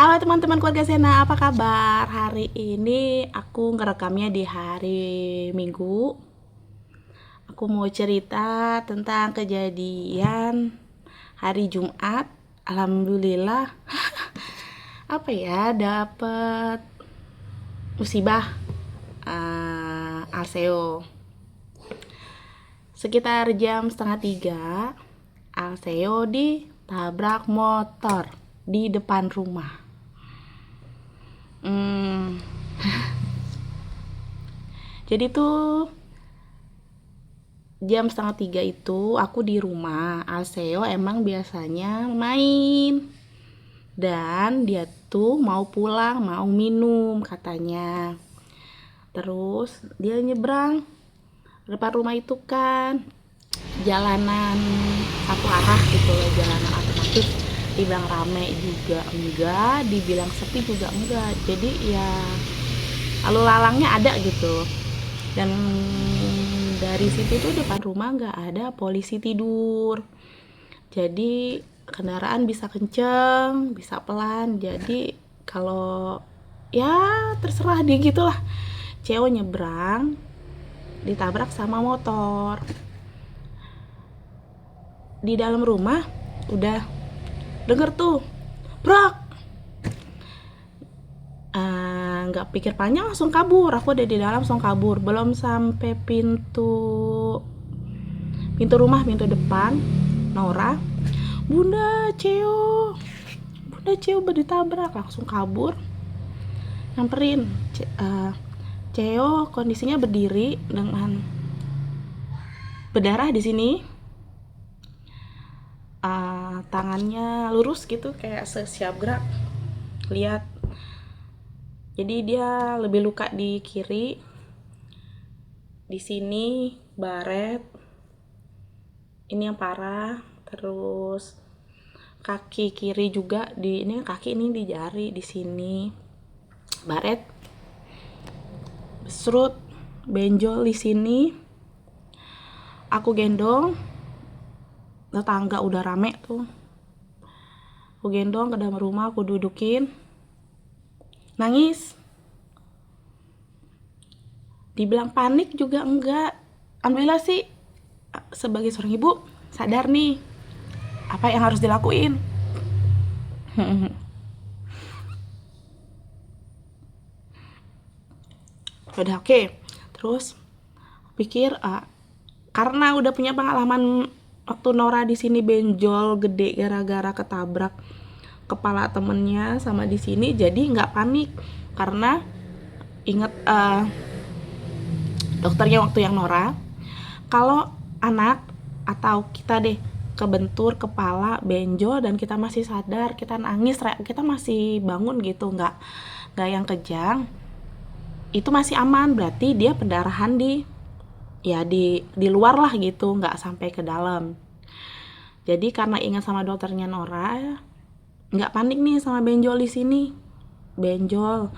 Halo teman-teman keluarga Sena, apa kabar? Hari ini aku ngerekamnya di hari Minggu. Aku mau cerita tentang kejadian hari Jumat. Alhamdulillah, apa ya, dapet musibah Alseo. Sekitar jam setengah 3, Alseo ditabrak motor di depan rumah. Jadi tuh jam setengah 3 itu aku di rumah. Alseo emang biasanya main, dan dia tuh mau pulang, mau minum katanya. Terus dia nyebrang depan rumah itu kan jalanan satu arah gitu loh, jalanan alternatif. Dibilang rame juga enggak, dibilang sepi juga enggak, jadi ya lalu lalangnya ada gitu. Dan dari situ tuh depan rumah nggak ada polisi tidur, jadi kendaraan bisa kenceng bisa pelan. Jadi kalau ya terserah dia gitulah. Cewek nyebrang ditabrak sama motor. Di dalam rumah udah denger tuh brak, nggak pikir panjang langsung kabur. Aku udah di dalam langsung kabur. Belum sampai pintu rumah, pintu depan, Nora, Bunda Ceo ditabrak. Langsung kabur, nyamperin. Ceo kondisinya berdiri dengan berdarah di sini, tangannya lurus gitu kayak siap gerak. Lihat, jadi dia lebih luka di kiri, di sini baret, ini yang parah. Terus kaki kiri juga di ini, kaki ini di jari di sini baret, besrut, benjol di sini. Aku gendong, tetangga udah rame tuh. Aku gendong ke dalam rumah, aku dudukin, nangis. Dibilang panik juga enggak. Alhamdulillah sih, sebagai seorang ibu sadar nih apa yang harus dilakuin. Udah oke. Terus pikir karena udah punya pengalaman waktu Nora di sini benjol gede gara-gara ketabrak kepala temennya sama di sini, jadi nggak panik. Karena inget dokternya waktu yang Nora, kalau anak atau kita deh kebentur kepala benjol dan kita masih sadar, kita nangis, kita masih bangun gitu, nggak yang kejang, itu masih aman. Berarti dia pendarahan di luar lah gitu, nggak sampai ke dalam. Jadi karena ingat sama dokternya Nora, nggak panik nih sama benjol di sini. Benjol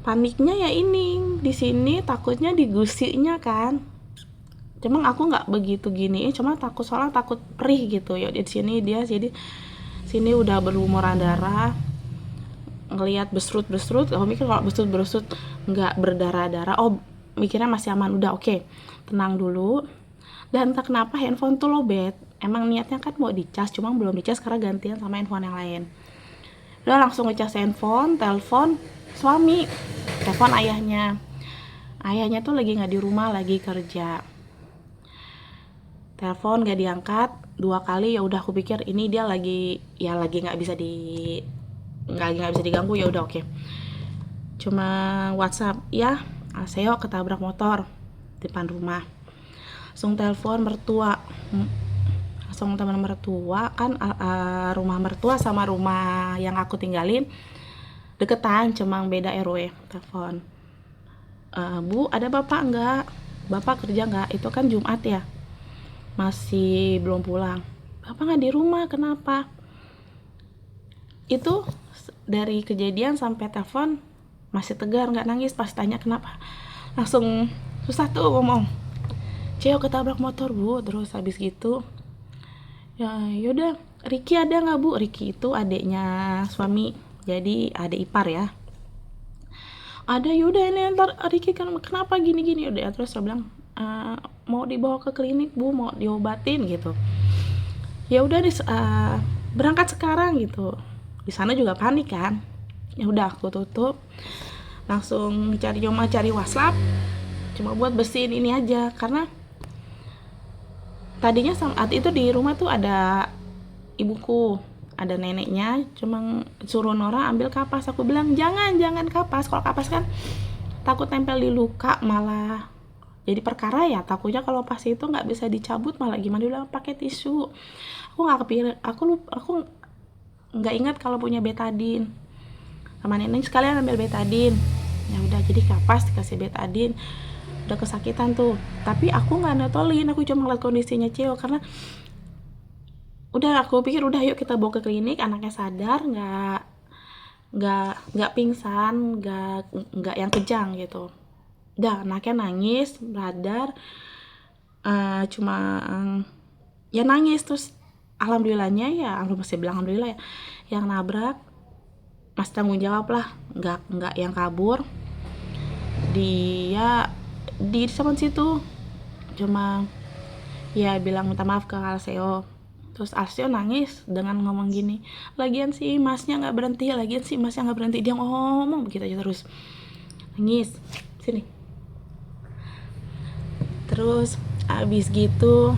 paniknya ya ini di sini, takutnya digusinya kan. Cuma aku nggak begitu gini, cuma takut, soalnya takut perih gitu ya di sini dia. Jadi sini udah berlumuran darah, ngelihat besrut, aku mikir kalau besrut nggak berdarah-darah, oh mikirnya masih aman. Udah oke, tenang dulu. Dan entah kenapa handphone tuh lowbat. Emang niatnya kan mau dicas, cuma belum dicas karena gantian sama handphone yang lain. Udah langsung ngecas handphone, telepon suami, telepon ayahnya tuh lagi nggak di rumah, lagi kerja. Telepon gak diangkat 2 kali, ya udah aku pikir ini dia lagi nggak bisa diganggu. Ya udah oke. Cuma WhatsApp, ya Alseo ketabrak motor depan rumah. Langsung telepon mertua, langsung teman mertua kan, rumah mertua sama rumah yang aku tinggalin deketan, cuma beda RW. Telepon, Bu, ada bapak enggak? Bapak kerja enggak? Itu kan Jumat ya, masih belum pulang. Bapak nggak di rumah, kenapa? Itu dari kejadian sampai telepon masih tegar, nggak nangis. Pas tanya kenapa, langsung susah tuh ngomong. Ceo ketabrak motor, Bu. Terus habis gitu, ya yaudah, Ricky ada nggak, Bu? Ricky itu adiknya suami. jadi ada ipar ya, ada yaudah ini ntar Riki kenapa gini udah, terus saya bilang mau dibawa ke klinik bu, mau diobatin gitu, ya udah berangkat sekarang gitu. Di sana juga panik kan, ya udah aku tutup, langsung cari WhatsApp cuma buat bersihin ini aja, karena tadinya saat itu di rumah tuh ada ibuku, ada neneknya, cuma suruh Nora ambil kapas. Aku bilang jangan kapas, kalau kapas kan takut tempel di luka malah jadi perkara ya, takutnya kalau pas itu nggak bisa dicabut malah gimana. Dia bilang pakai tisu. Aku nggak kepikir, aku nggak ingat kalau punya betadin, sama nenek sekalian ambil betadin. Ya udah jadi kapas dikasih betadin, udah kesakitan tuh, tapi aku nggak netolin, aku cuma ngeliat kondisinya Ceo, karena udah aku pikir udah yuk kita bawa ke klinik, anaknya sadar, nggak pingsan, nggak yang kejang gitu. Udah anaknya nangis radar, cuma ya nangis. Terus alhamdulillahnya ya, aku masih bilang alhamdulillah ya, yang nabrak mas tanggung jawab lah, nggak yang kabur, dia di depan situ cuma ya bilang minta maaf ke Alseo. Terus Alseo nangis dengan ngomong gini, lagian sih masnya nggak berhenti, dia ngomong begitu aja terus, nangis sini. Terus abis gitu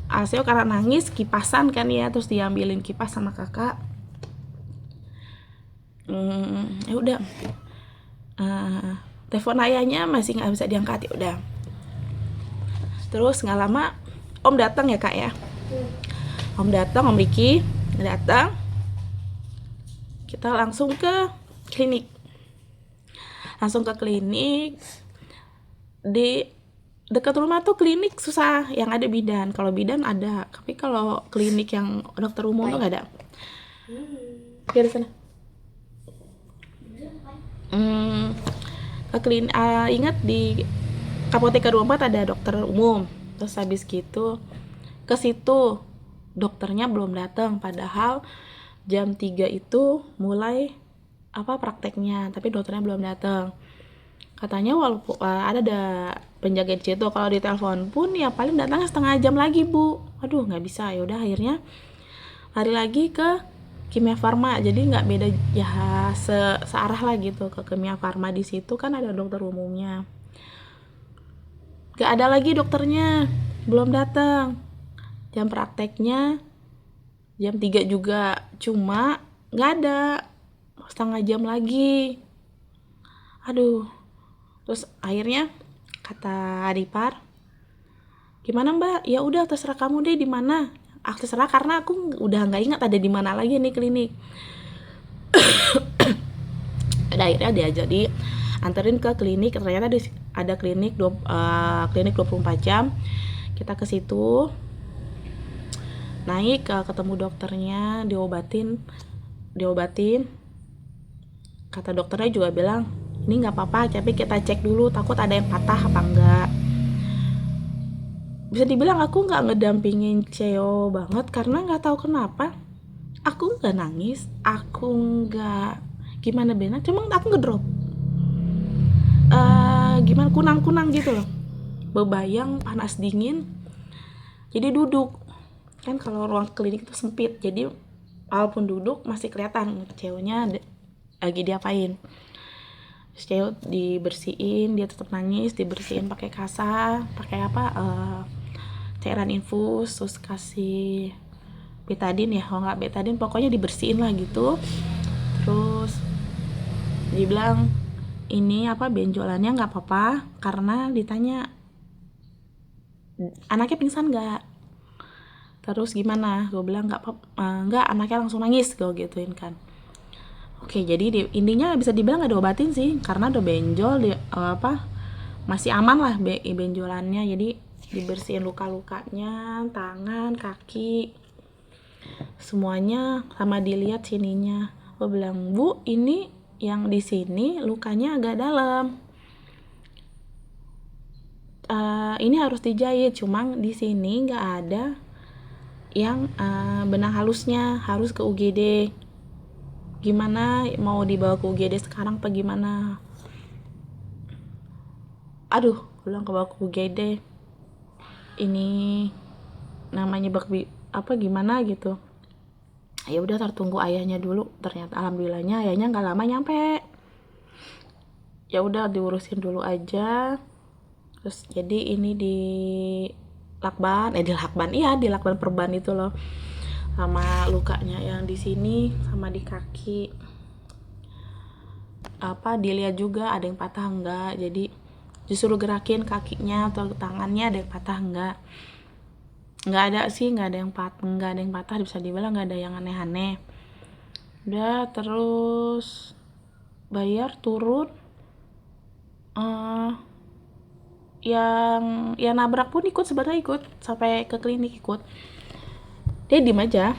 Alseo karena nangis kipasan kan ya, terus diambilin kipas sama kakak. Ya udah, telepon ayahnya masih nggak bisa diangkat, ya udah. Terus nggak lama Om datang ya kak ya, Om datang, Om Riki datang, kita langsung ke klinik. Di dekat rumah tuh klinik susah yang ada bidan, kalau bidan ada, tapi kalau klinik yang dokter umum tuh nggak ada. Oke, di sana. Ke klinik, ingat di Apotek 24 ada dokter umum. Terus habis gitu ke situ dokternya belum datang, padahal jam 3 itu mulai prakteknya, tapi dokternya belum datang. Katanya walaupun ada penjaga di situ, kalau di telepon pun ya paling datangnya setengah jam lagi bu. Aduh nggak bisa, ya udah akhirnya lari lagi ke Kimia Farma. Jadi nggak beda ya, searah lah gitu ke Kimia Farma. Di situ kan ada dokter umumnya, nggak ada lagi dokternya, belum datang. Jam prakteknya jam 3 juga, cuma nggak ada, setengah jam lagi. Aduh. Terus akhirnya kata Adipar, gimana mbak, ya udah terserah kamu deh di mana. Aku terserah karena aku udah nggak ingat ada di mana lagi nih klinik. Akhirnya dia jadi anterin ke klinik, ternyata ada klinik 24 jam. Kita ke situ, naik ketemu dokternya, diobatin. Kata dokternya juga bilang ini nggak apa-apa, tapi kita cek dulu takut ada yang patah apa enggak. Bisa dibilang aku nggak ngedampingin Ceo banget, karena nggak tahu kenapa aku nggak nangis, aku nggak gimana benar, cuma aku ngedrop gimana kunang gitu loh, bebayang panas dingin. Jadi duduk kan, kalau ruang klinik itu sempit, jadi walaupun duduk masih kelihatan Ceo-nya lagi diapain. Ceo dibersihin, dia tetap nangis, dibersihin pakai kasa, pakai cairan infus, terus kasih betadin ya, kalau nggak betadin pokoknya dibersihin lah gitu. Terus dibilang ini benjolannya nggak apa-apa, karena ditanya anaknya pingsan nggak. Terus gimana, gue bilang nggak, anaknya langsung nangis, gue gituin kan. Oke, jadi intinya bisa dibilang gak diobatin sih, karena udah benjol, masih aman lah benjolannya. Jadi dibersihin luka-lukanya, tangan, kaki, semuanya, sama dilihat sininya. Gue bilang, bu ini yang di sini lukanya agak dalam, ini harus dijahit, cuma di sini nggak ada yang benang halusnya, harus ke UGD gimana, mau dibawa ke UGD sekarang apa gimana. Aduh, bilang ke bawa ke UGD, ini namanya apa gimana gitu. Ya udah tertunggu ayahnya dulu. Ternyata alhamdulillahnya ayahnya nggak lama nyampe. Ya udah diurusin dulu aja. Terus jadi ini di lakban, di lakban perban itu loh. Sama lukanya yang di sini sama di kaki. Apa dilihat juga ada yang patah enggak. Jadi disuruh gerakin kakinya atau tangannya ada yang patah enggak. Nggak ada sih, nggak ada yang patah, bisa dibilang nggak ada yang aneh-aneh. Udah, terus bayar turun. Yang nabrak pun sebenarnya ikut sampai ke klinik, ikut. Dia diem aja.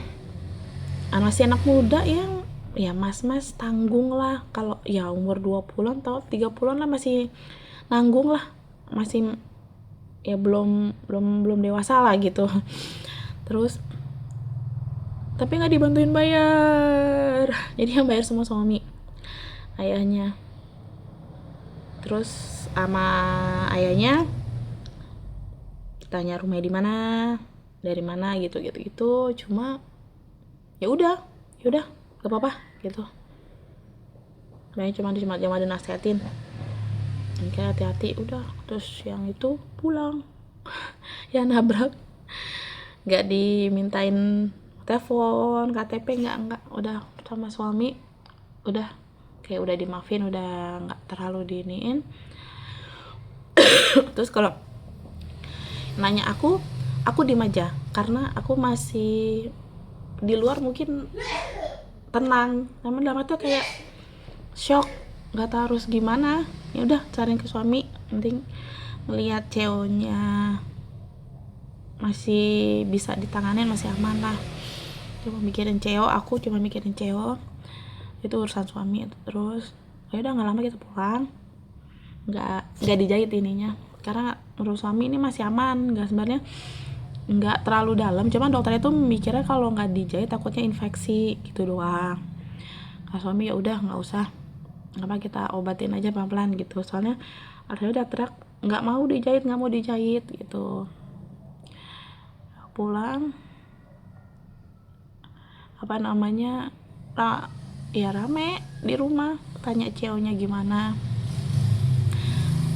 Masih anak muda yang ya mas-mas tanggung lah. Kalau ya umur 20-an atau 30-an lah masih nanggung lah, masih ya belum dewasa lah gitu. Terus tapi nggak dibantuin bayar, jadi yang bayar semua suami, ayahnya. Terus sama ayahnya tanya rumahnya di mana, dari mana gitu. Cuma ya udah gak apa-apa gitu. Cuma dinasihatin kayak hati-hati udah. Terus yang itu pulang yang nabrak nggak dimintain telepon, KTP, nggak, udah sama suami udah kayak udah dimaafin, udah nggak terlalu diiniin. Terus kalau nanya aku diem aja karena aku masih di luar mungkin tenang, namun dalam itu kayak shock, nggak tahu harus gimana. Ya udah cariin ke suami, penting melihat CEO-nya masih bisa ditanganin, masih aman lah. Cuma mikirin CEO, aku cuma mikirin CEO, itu urusan suami. Terus ya udah nggak lama kita pulang, nggak dijahit ininya karena menurut suami ini masih aman, sebenarnya nggak terlalu dalam, cuma dokter itu mikirnya kalau nggak dijahit takutnya infeksi gitu doang. Kata suami ya udah nggak usah, apa kita obatin aja pelan-pelan gitu, soalnya artinya udah teriak nggak mau dijahit gitu. Pulang ya rame di rumah, tanya CEO-nya gimana.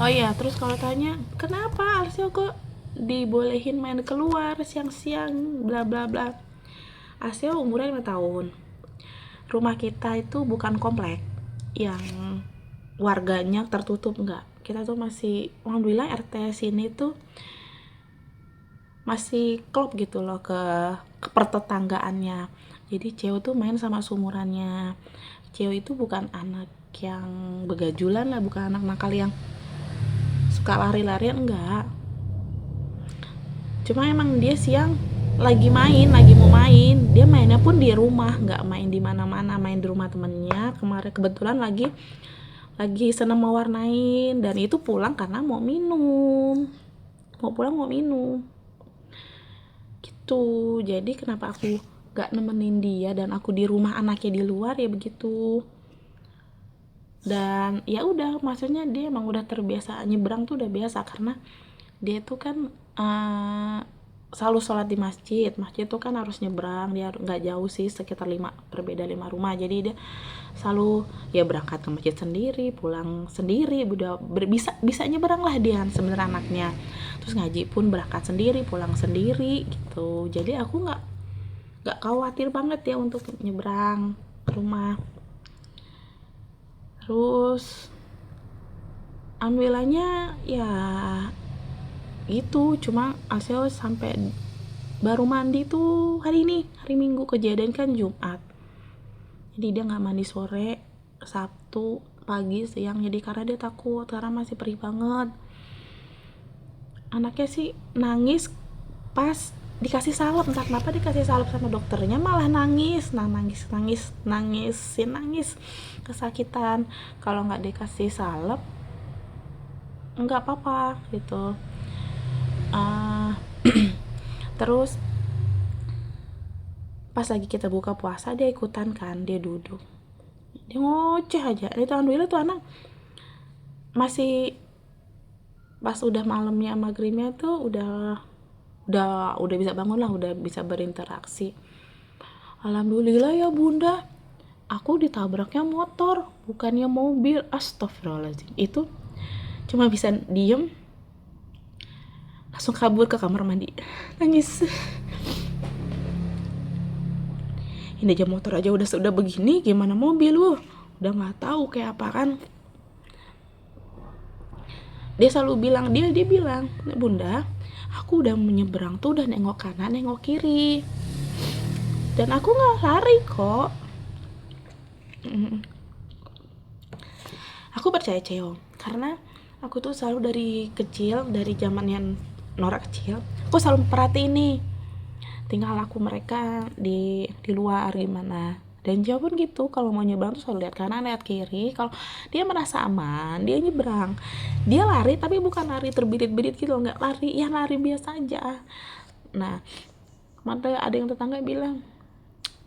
Oh iya, terus kalau tanya kenapa Alsio kok dibolehin main keluar siang-siang bla bla bla. Alsio umurnya 5 tahun. Rumah kita itu bukan komplek yang warganya tertutup, enggak. Kita tuh masih, alhamdulillah RT sini tuh masih klop gitu loh ke pertetanggaannya. Jadi Ceo tuh main sama sumurannya. Ceo itu bukan anak yang begajulan lah, bukan anak nakal yang suka lari-larian, enggak. Cuma emang dia siang lagi mau main, dia mainnya pun di rumah, nggak main di mana-mana, main di rumah temennya. Kemarin kebetulan lagi seneng mewarnain, dan itu pulang karena mau minum gitu. Jadi kenapa aku nggak nemenin dia dan aku di rumah, anaknya di luar, ya begitu. Dan ya udah, maksudnya dia emang udah terbiasa nyebrang tuh, udah biasa karena dia tuh kan selalu sholat di masjid tuh kan harus nyebrang, dia nggak jauh sih, sekitar 5 rumah, jadi dia selalu ya berangkat ke masjid sendiri, pulang sendiri, udah bisa nyebrang lah dia sebenarnya anaknya. Terus ngaji pun berangkat sendiri, pulang sendiri gitu. Jadi aku nggak khawatir banget ya untuk nyebrang rumah. Terus alhamdulillahnya ya gitu. Cuma Alsio sampai baru mandi tuh hari Minggu, kejadian kan Jumat, jadi dia nggak mandi sore, Sabtu pagi siang, jadi karena dia takut, karena masih perih banget. Anaknya sih nangis pas dikasih salep, entah kenapa dikasih salep sama dokternya malah nangis kesakitan. Kalau nggak dikasih salep nggak apa-apa gitu. Terus pas lagi kita buka puasa dia ikutan kan, dia duduk dia ngoceh aja. Itu alhamdulillah tuh anak masih pas udah malamnya maghribnya tuh udah bisa bangun lah, udah bisa berinteraksi. Alhamdulillah ya bunda, aku ditabraknya motor bukannya mobil. Astagfirullahaladzim. Itu cuma bisa diem, langsung kabur ke kamar mandi nangis. Ini aja motor aja udah begini, gimana mobil udah nggak tahu kayak apa kan. Dia selalu bilang, dia bilang, bunda, aku udah menyeberang tuh, udah nengok kanan nengok kiri dan aku nggak lari kok. Aku percaya Ceo karena aku tuh selalu dari kecil, dari zaman yang Nora kecil, aku selalu perhatiin nih tinggal laku mereka di luar gimana. Dan Ceo pun gitu, kalau mau nyebrang tuh selalu lihat kanan lihat kiri. Kalau dia merasa aman dia nyebrang, dia lari tapi bukan lari terbirit-birit gitu, nggak lari ya, lari biasa aja. Nah ada yang tetangga bilang,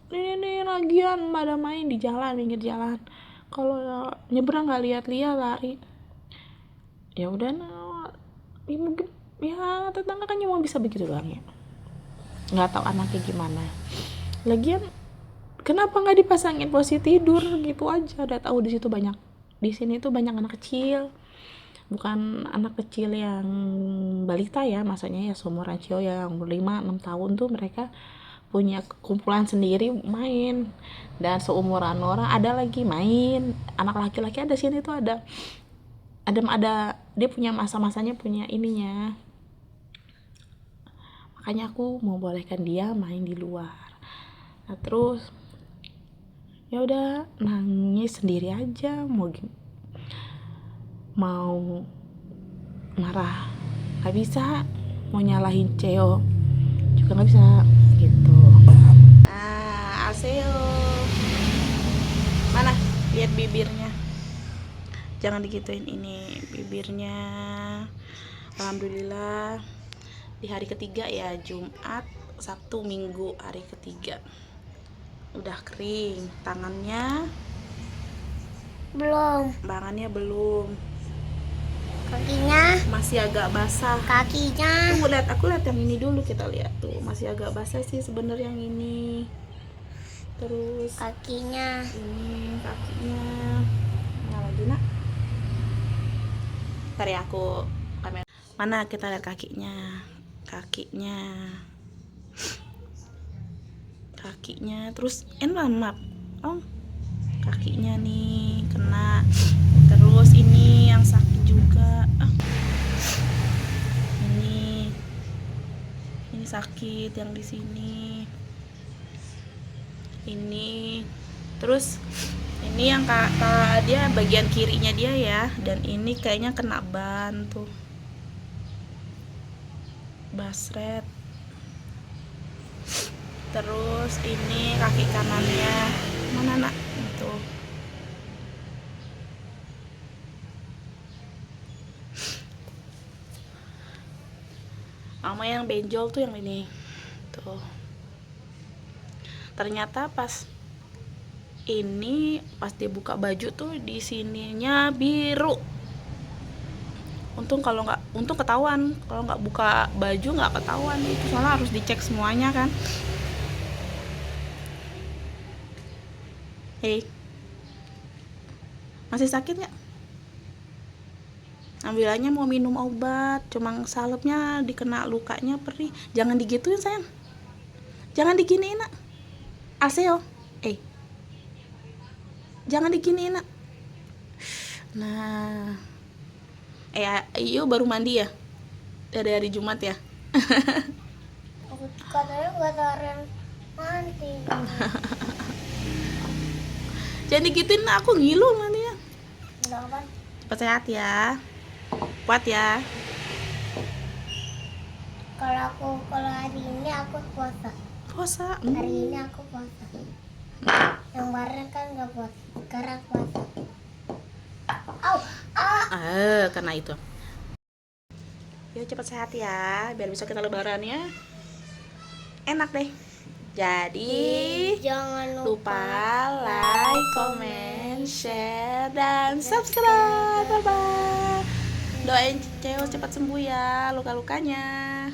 ini lagian pada main di jalan, pinggir jalan, kalau nyebrang nggak lihat-lihat lari. Ya udah, nah, ya mungkin ya tetangga kan cuma bisa begitu doang ya, nggak tahu anaknya gimana. Lagian kenapa nggak dipasangin posisi tidur gitu aja, udah tahu di situ banyak, di sini tuh banyak anak kecil, bukan anak kecil yang balita ya, maksudnya ya seumuran Cio yang 5-6 tahun tuh mereka punya kumpulan sendiri main. Dan seumuran orang ada lagi main, anak laki-laki ada sini tuh ada dia punya masa-masanya, punya ininya. Makanya aku mau bolehkan dia main di luar. Nah terus ya udah nangis sendiri aja, mau marah nggak bisa, mau nyalahin Ceo juga nggak bisa gitu. Nah Alseo mana, lihat bibirnya, jangan digituin ini bibirnya. Alhamdulillah di hari ketiga ya, Jumat, Sabtu, Minggu, hari ketiga udah kering. Tangannya belum, kakinya masih agak basah. Tunggu lihat, aku lihat yang ini dulu, kita lihat tuh masih agak basah sih sebenarnya yang ini. Terus kakinya ini kakinya mana lagi nak, ntar ya aku kamera. Mana kita lihat kakinya terus enak. Oh kakinya nih kena. Terus ini yang sakit juga, ini sakit yang di sini ini. Terus ini yang dia bagian kirinya dia ya, dan ini kayaknya kena ban tuh, basret. Terus ini kaki kanannya mana nak, itu sama yang benjol tuh yang ini tuh. Ternyata pas dia buka baju tuh di sininya biru. Untung ketahuan, kalau nggak buka baju nggak ketahuan itu, soalnya harus dicek semuanya kan. Masih sakit nggak? Ambilannya mau minum obat, cuma salepnya dikena lukanya perih. Jangan digituin sayang, jangan diginiin nak. Aseo jangan diginiin nak. Nah iyo baru mandi ya dari hari Jumat ya. katanya nggak ada mandi. Jangan digituin nak, aku ngilu nanti ya. Kenapa? Cepat sehat ya, kuat ya. Kalau hari ini aku puasa. Hari ini aku puasa. Yang kemarin kan nggak puasa, sekarang puasa. Karena itu. Ya cepat sehat ya, biar bisa kita lebaran ya. Enak deh. Jadi jangan lupa like, comment, share, dan subscribe. Bye bye. Doain Ceo cepat sembuh ya luka-lukanya.